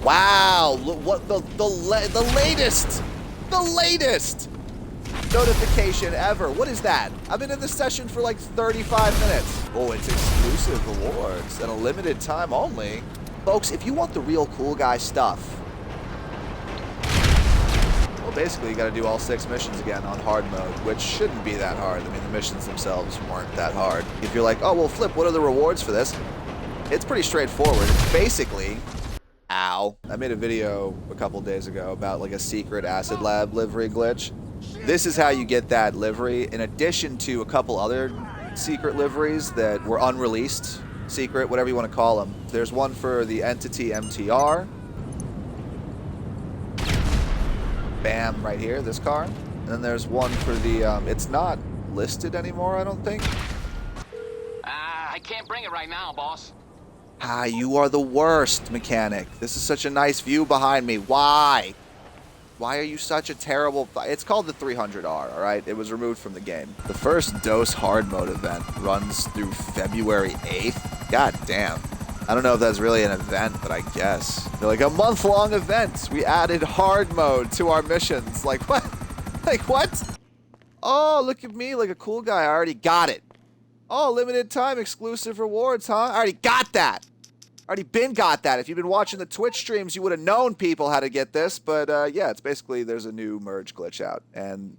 Wow, look what the latest notification ever. What is that? I've been in this session for like 35 minutes. Oh, it's exclusive rewards and a limited time only. Folks, if you want the real cool guy stuff, well, basically you got to do all 6 missions again on hard mode, which shouldn't be that hard. I mean, the missions themselves weren't that hard. If you're like, oh, well, Flip, what are the rewards for this? It's pretty straightforward. It's basically, ow. I made a video a couple days ago about like a secret acid lab livery glitch. This is how you get that livery, in addition to a couple other secret liveries that were unreleased, secret, whatever you want to call them. There's one for the Entitiy MT. Bam, right here, this car. And then there's one for the, it's not listed anymore, I don't think. I can't bring it right now, boss. Ah, you are the worst, mechanic. This is such a nice view behind me. Why? Why are you such a terrible... It's called the 300R, all right? It was removed from the game. The first Dose Hard Mode event runs through February 8th. God damn. I don't know if that's really an event, but I guess. They're like a month-long event. We added hard mode to our missions. Like, what? Like, what? Oh, look at me, like a cool guy. I already got it. Oh, limited time exclusive rewards, huh? I already got that. Already got that. If you've been watching the Twitch streams, you would have known people how to get this. But yeah, it's basically there's a new merge glitch out. And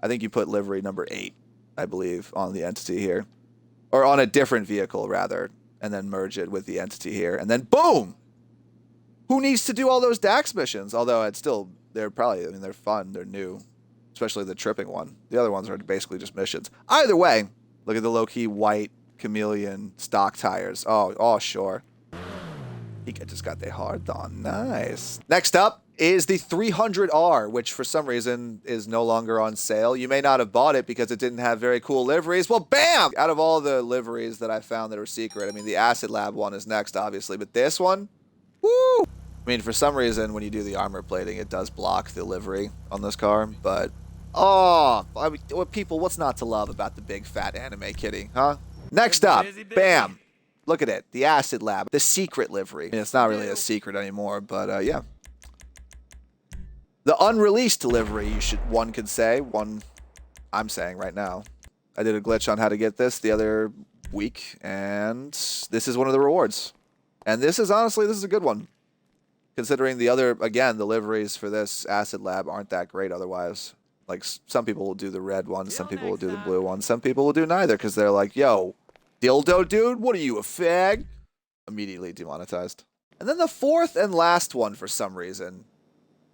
I think you put livery number 8, I believe, on the Entity here. Or on a different vehicle, rather. And then merge it with the Entity here. And then boom! Who needs to do all those DAX missions? Although it's still, they're probably, I mean, they're fun. They're new. Especially the tripping one. The other ones are basically just missions. Either way, look at the low-key white chameleon stock tires. Oh, sure. He just got the hard on. Nice. Next up is the 300R, which for some reason is no longer on sale. You may not have bought it because it didn't have very cool liveries. Well, bam! Out of all the liveries that I found that are secret, I mean, the Acid Lab one is next, obviously, but this one, woo! I mean, for some reason, when you do the armor plating, it does block the livery on this car, but, oh, I mean, people, what's not to love about the big fat anime kitty, huh? Next up, bam! Look at it, the Acid Lab, the secret livery. I mean, it's not really a secret anymore, but yeah. The unreleased livery, one could say, I'm saying right now. I did a glitch on how to get this the other week, and this is one of the rewards. And this is, honestly, this is a good one. Considering the other, again, the liveries for this Acid Lab aren't that great otherwise. Like, some people will do the red one, some people will do the blue one, some people will do neither, because they're like, yo, dildo dude, what are you, a fag? Immediately demonetized. And then the fourth and last one for some reason,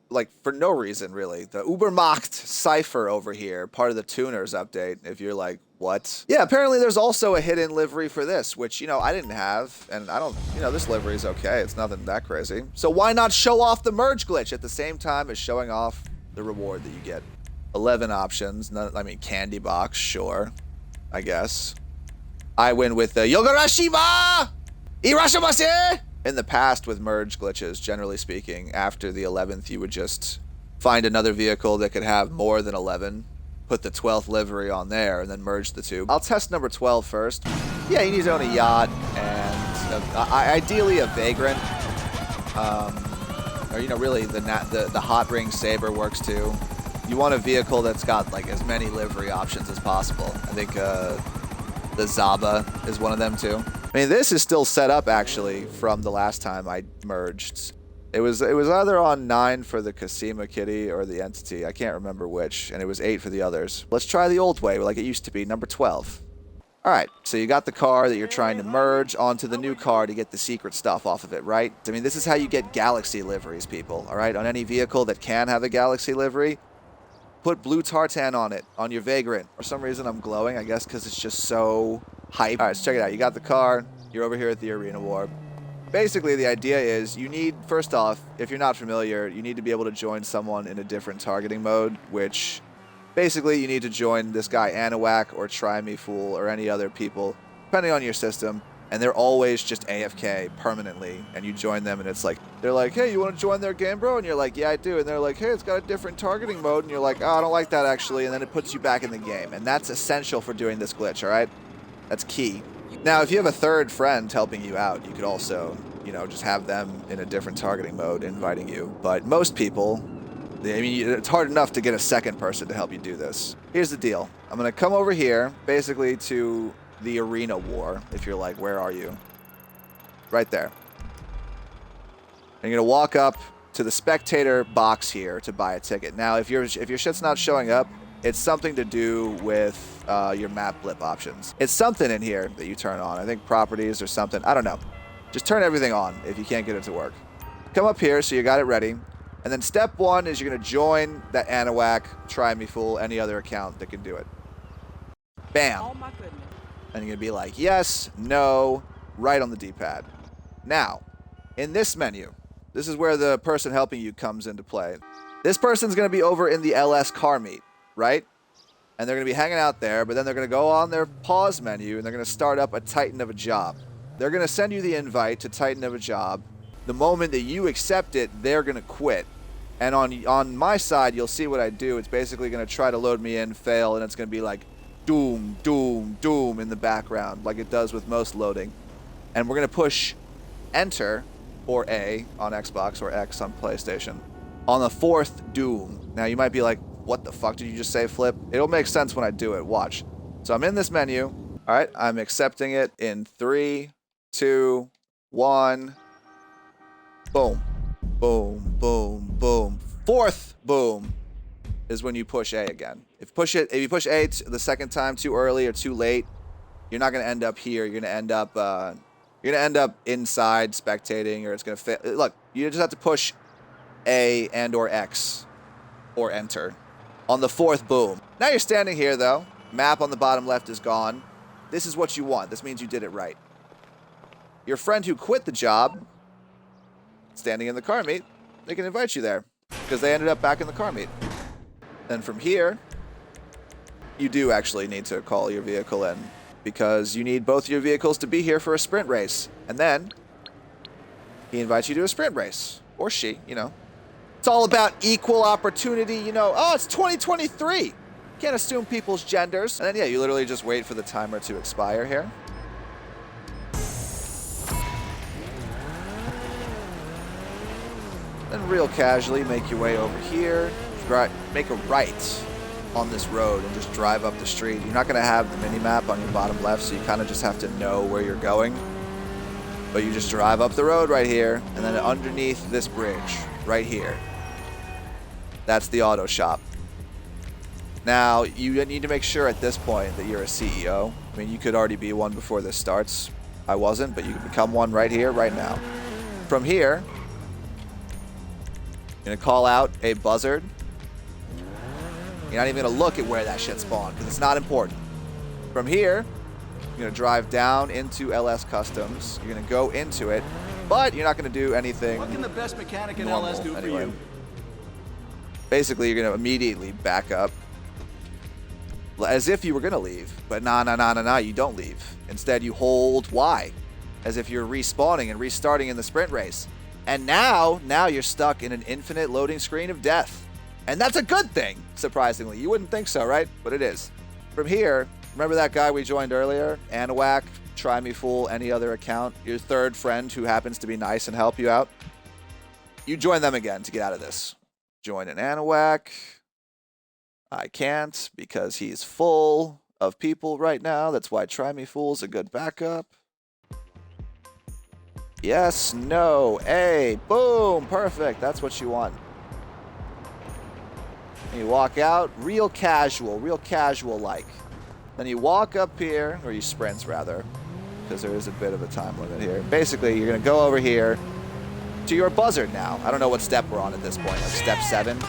like for no reason really, the Ubermacht Cypher over here, part of the Tuners update, if you're like, what? Yeah, apparently there's also a hidden livery for this, which, you know, I didn't have, and I don't, you know, this livery is okay, it's nothing that crazy. So why not show off the merge glitch at the same time as showing off the reward that you get? 11 options, I mean, candy box, sure, I guess. I win with the Yogarashima! Irashimase! In the past with merge glitches, generally speaking, after the 11th, you would just find another vehicle that could have more than 11, put the 12th livery on there, and then merge the two. I'll test number 12 first. Yeah, you need to own a yacht, and ideally a vagrant. Or, you know, really, the hot ring saber works too. You want a vehicle that's got, like, as many livery options as possible. I think, the Zaba is one of them too. I mean, this is still set up actually from the last time I merged. It was either on 9 for the Kasima Kitty or the Entity. I can't remember which, and it was 8 for the others. Let's try the old way, like it used to be, number 12. All right, so you got the car that you're trying to merge onto the new car to get the secret stuff off of it, right? I mean, this is how you get Galaxy liveries, people, all right? On any vehicle that can have a Galaxy livery, put blue tartan on it, on your Vagrant. For some reason, I'm glowing, I guess because it's just so hype. All right, so check it out. You got the car. You're over here at the Arena War. Basically, the idea is you need, first off, if you're not familiar, you need to be able to join someone in a different targeting mode, which basically you need to join this guy Anawak or Try Me Fool or any other people, depending on your system. And they're always just AFK permanently, and you join them, and it's like, they're like, hey, you want to join their game, bro? And you're like, yeah, I do. And they're like, hey, it's got a different targeting mode, and you're like, oh, I don't like that, actually, and then it puts you back in the game. And that's essential for doing this glitch, all right? That's key. Now, if you have a third friend helping you out, you could also you know, just have them in a different targeting mode inviting you. But most people, I mean, it's hard enough to get a second person to help you do this. Here's the deal. I'm going to come over here, basically to the arena war, if you're like, where are you? Right there. And you're going to walk up to the spectator box here to buy a ticket. Now, if your shit's not showing up, it's something to do with your map blip options. It's something in here that you turn on. I think properties or something. I don't know. Just turn everything on if you can't get it to work. Come up here so you got it ready. And then step one is you're going to join that Anahuac, Try Me Fool, any other account that can do it. Bam. Oh my goodness. And you're going to be like, yes, no, right on the D-pad. Now, in this menu, this is where the person helping you comes into play. This person's going to be over in the LS car meet, right? And they're going to be hanging out there, but then they're going to go on their pause menu and they're going to start up a Titan of a job. They're going to send you the invite to Titan of a job. The moment that you accept it, they're going to quit. And on my side, you'll see what I do. It's basically going to try to load me in, fail, and it's going to be like doom, doom, doom in the background, like it does with most loading. And we're going to push enter or A on Xbox or X on PlayStation on the fourth doom. Now, you might be like, what the fuck did you just say, Flip? It'll make sense when I do it. Watch. So I'm in this menu. All right, I'm accepting it in 3, 2, 1. Boom. Boom, boom, boom. Fourth boom is when you push A again. If you push A the second time too early or too late, you're not going to end up here. You're going to end up inside spectating, or it's going to fail. Look, you just have to push A and or X or enter on the fourth boom. Now you're standing here though. Map on the bottom left is gone. This is what you want. This means you did it right. Your friend who quit the job, standing in the car meet, they can invite you there because they ended up back in the car meet. Then from here, you do actually need to call your vehicle in because you need both your vehicles to be here for a sprint race. And then he invites you to a sprint race, or she, you know. It's all about equal opportunity, you know. Oh, it's 2023. Can't assume people's genders. And then, yeah, you literally just wait for the timer to expire here. Then real casually make your way over here, make a right on this road and just drive up the street. You're not going to have the mini-map on your bottom left, so you kind of just have to know where you're going. But you just drive up the road right here, and then underneath this bridge, right here. That's the auto shop. Now, you need to make sure at this point that you're a CEO. I mean, you could already be one before this starts. I wasn't, but you can become one right here, right now. From here, you're going to call out a buzzard. You're not even going to look at where that shit spawned because it's not important. From here, you're going to drive down into LS Customs. You're going to go into it, but you're not going to do anything. What can the best mechanic in normal LS do anyway. for you? Basically, you're going to immediately back up as if you were going to leave, but nah, you don't leave. Instead, you hold Y as if you're respawning and restarting in the sprint race. And now you're stuck in an infinite loading screen of death. And that's a good thing, surprisingly. You wouldn't think so, right? But it is. From here, remember that guy we joined earlier? Anahuac, Try Me Fool, any other account? Your third friend who happens to be nice and help you out? You join them again to get out of this. Join an Anahuac. I can't because he's full of people right now. That's why Try Me Fool's a good backup. Yes, no, A, boom, perfect. That's what you want. And you walk out, real casual like. Then you walk up here, or you sprint rather, because there is a bit of a time limit here. Basically, you're gonna go over here to your buzzard now. I don't know what step we're on at this point, like step 7.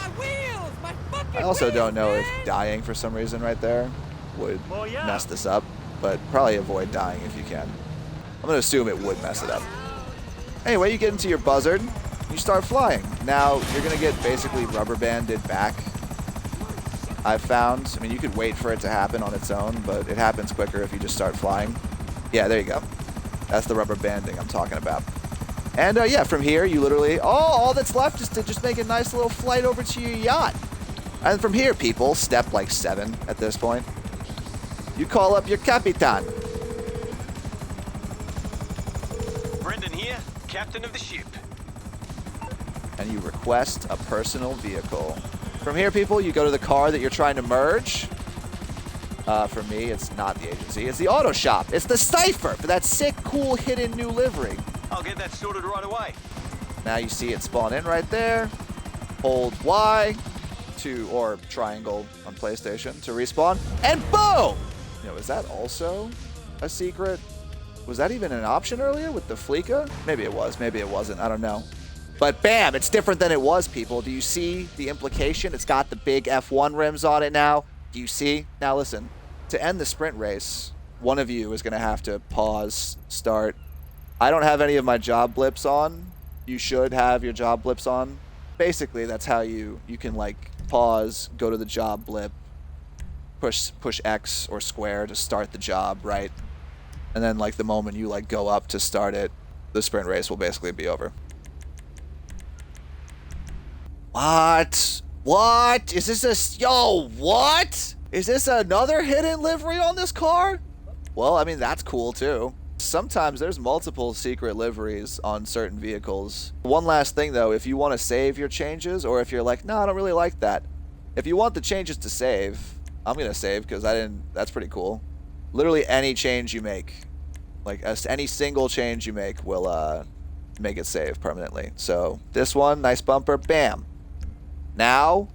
I also don't know if dying for some reason right there would mess this up, but probably avoid dying if you can. I'm gonna assume it would mess it up. Anyway, you get into your buzzard, you start flying. Now, you're going to get basically rubber banded back, I've found. I mean, you could wait for it to happen on its own, but it happens quicker if you just start flying. Yeah, there you go. That's the rubber banding I'm talking about. And yeah, from here, you literally, all that's left is to just make a nice little flight over to your yacht. And from here, people, step like 7 at this point, you call up your Capitan. captain of the ship. And you request a personal vehicle. From here, people, you go to the car that you're trying to merge. For me, it's not the agency. It's the auto shop. It's the Cypher for that sick, cool, hidden new livery. I'll get that sorted right away. Now you see it spawn in right there. Hold Y or triangle on PlayStation to respawn. And boom! You know, is that also a secret? Was that even an option earlier with the Fleeka? Maybe it was, maybe it wasn't, I don't know. But bam, it's different than it was, people. Do you see the implication? It's got the big F1 rims on it now. Do you see? Now listen, to end the sprint race, one of you is gonna have to pause, start. I don't have any of my job blips on. You should have your job blips on. Basically, that's how you can like pause, go to the job blip, push X or square to start the job, right? And then like the moment you like go up to start it, the sprint race will basically be over. What? What? Is this a... Yo, what? Is this another hidden livery on this car? Well, I mean, that's cool too. Sometimes there's multiple secret liveries on certain vehicles. One last thing though, if you want to save your changes, or if you're like, no, I don't really like that. If you want the changes to save, I'm going to save because that's pretty cool. Literally any change you make, like any single change you make will make it save permanently. So this one, nice bumper, bam. Now,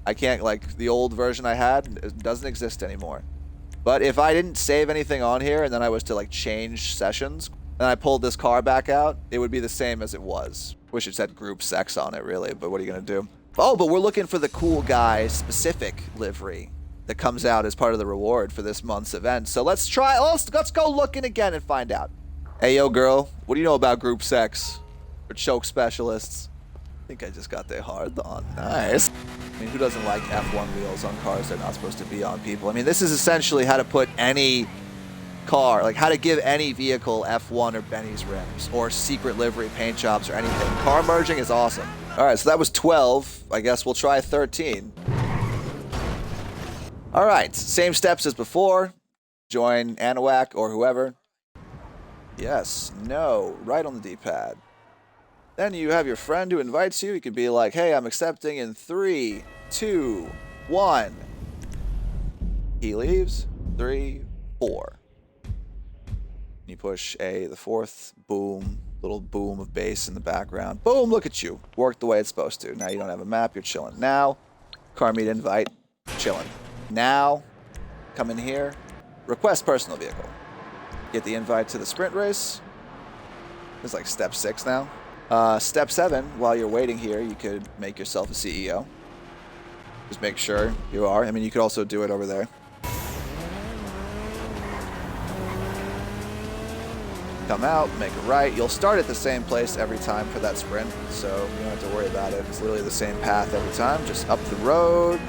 I can't, like the old version I had, it doesn't exist anymore. But if I didn't save anything on here and then I was to like change sessions and I pulled this car back out, it would be the same as it was. Wish it said group sex on it really, but what are you gonna do? Oh, but we're looking for the cool guy specific livery that comes out as part of the reward for this month's event. So let's go looking again and find out. Hey, yo, girl, what do you know about group sex or choke specialists? I think I just got their hard on. Nice. I mean, who doesn't like F1 wheels on cars they're not supposed to be on, people? I mean, this is essentially how to put any car, like how to give any vehicle F1 or Benny's rims or secret livery paint jobs or anything. Car merging is awesome. All right, so that was 12. I guess we'll try 13. All right, same steps as before. Join Anahuac or whoever. Yes, no, right on the D-pad. Then you have your friend who invites you. You could be like, hey, I'm accepting in 3, 2, 1. He leaves. 3, 4. You push A, the fourth, boom, little boom of bass in the background. Boom, look at you. Worked the way it's supposed to. Now you don't have a map, you're chilling. Now, car meet invite, chilling. Now, come in here, request personal vehicle. Get the invite to the sprint race. It's like step 6 now. Step 7, while you're waiting here, you could make yourself a CEO. Just make sure you are. I mean, you could also do it over there. Come out, make a right. You'll start at the same place every time for that sprint, so you don't have to worry about it. It's literally the same path every time. Just up the road,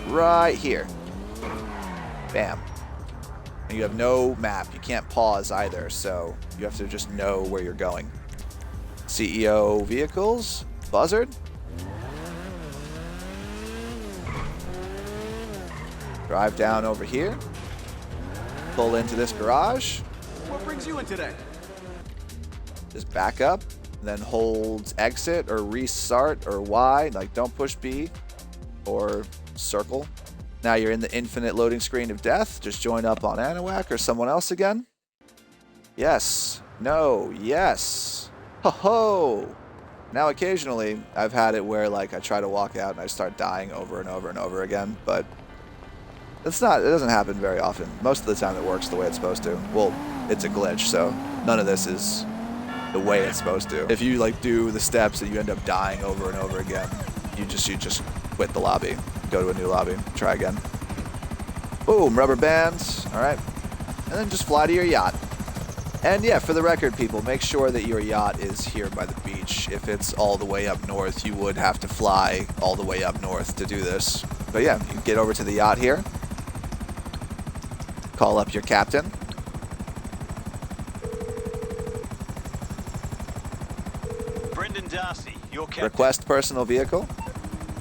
right here. Bam. And you have no map. You can't pause either, so you have to just know where you're going. CEO vehicles, buzzard. Drive down over here. Pull into this garage. What brings you in today? Just back up, then hold exit or restart or Y. Like don't push B or circle. Now you're in the infinite loading screen of death. Just join up on Anahuac or someone else again. Yes. No. Yes. Ho ho! Now occasionally I've had it where like I try to walk out and I start dying over and over and over again, but it doesn't happen very often. Most of the time it works the way it's supposed to. Well, it's a glitch, so none of this is the way it's supposed to. If you like do the steps and you end up dying over and over again, you just quit the lobby, go to a new lobby, try again. Boom, rubber bands, all right. And then just fly to your yacht. And yeah, for the record, people, make sure that your yacht is here by the beach. If it's all the way up north, you would have to fly all the way up north to do this. But yeah, you get over to the yacht here. Call up your captain. Brendan Darcy, your captain. Request personal vehicle.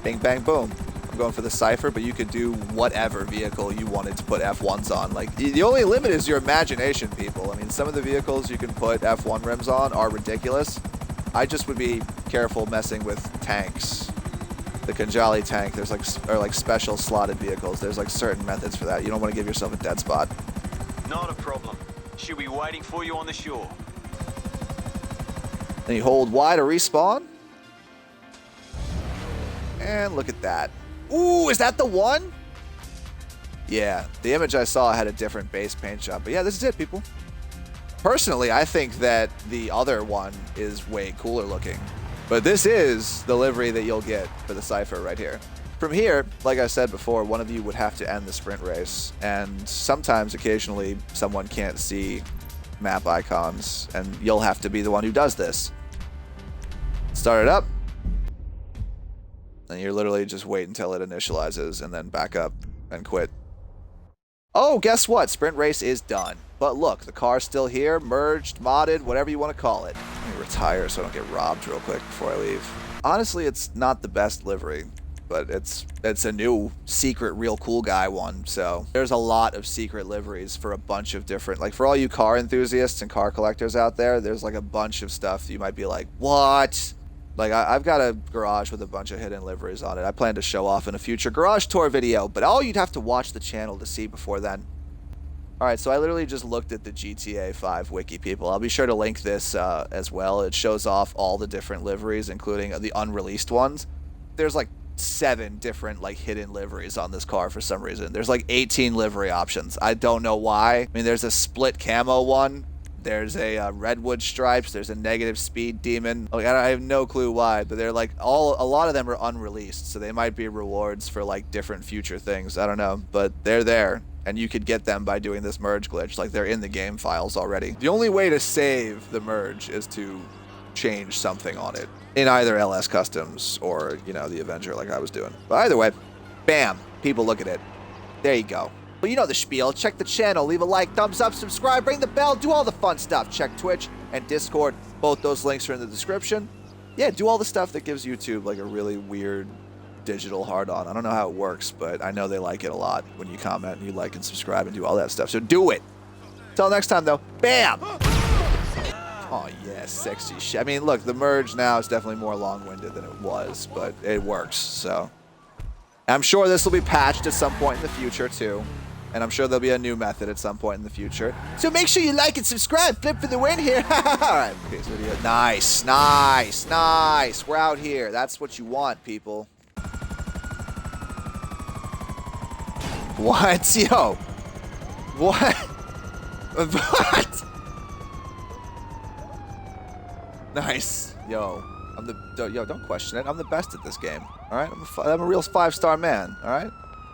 Bing, bang, boom. I'm going for the Cypher, but you could do whatever vehicle you wanted to put F1s on. Like, the only limit is your imagination, people. I mean, some of the vehicles you can put F1 rims on are ridiculous. I just would be careful messing with tanks. The Kanjali tank, there's like special slotted vehicles. There's like certain methods for that. You don't want to give yourself a dead spot. Not a problem. She'll be waiting for you on the shore. Then you hold Y to respawn. And look at that. Ooh, is that the one? Yeah, the image I saw had a different base paint job. But yeah, this is it, people. Personally, I think that the other one is way cooler looking. But this is the livery that you'll get for the Cypher right here. From here, like I said before, one of you would have to end the sprint race. And sometimes, occasionally, someone can't see map icons. And you'll have to be the one who does this. Start it up. And you're literally just wait until it initializes and then back up and quit. Oh, guess what? Sprint race is done. But look, the car's still here, merged, modded, whatever you want to call it. Let me retire so I don't get robbed real quick before I leave. Honestly, it's not the best livery, but it's a new secret real cool guy one. So there's a lot of secret liveries for a bunch of different, like for all you car enthusiasts and car collectors out there, there's like a bunch of stuff you might be like, what? Like, I've got a garage with a bunch of hidden liveries on it. I plan to show off in a future garage tour video, but all you'd have to watch the channel to see before then. Alright, so I literally just looked at the GTA 5 wiki, people. I'll be sure to link this as well. It shows off all the different liveries, including the unreleased ones. There's like 7 different like hidden liveries on this car for some reason. There's like 18 livery options. I don't know why. I mean, there's a split camo one. There's a redwood stripes. There's a negative speed demon. Like, I have no clue why, but they're like a lot of them are unreleased, so they might be rewards for like different future things. I don't know, but they're there, and you could get them by doing this merge glitch. Like, they're in the game files already. The only way to save the merge is to change something on it in either LS Customs or, you know, the Avenger like I was doing. But either way, bam, people, look at it. There you go. Well, you know the spiel. Check the channel, leave a like, thumbs up, subscribe, ring the bell, do all the fun stuff. Check Twitch and Discord. Both those links are in the description. Yeah, do all the stuff that gives YouTube like a really weird digital hard-on. I don't know how it works, but I know they like it a lot when you comment and you like and subscribe and do all that stuff. So do it. Till next time, though. Bam! Oh, yeah, sexy shit. I mean, look, the merge now is definitely more long-winded than it was, but it works, so. I'm sure this will be patched at some point in the future, too. And I'm sure there'll be a new method at some point in the future. So make sure you like and subscribe. Flip for the win here. Alright, peace video. Nice, nice, nice. We're out here. That's what you want, people. What? Yo. What? What? Nice. Yo. Yo, don't question it. I'm the best at this game. Alright? I'm a real 5-star man. Alright?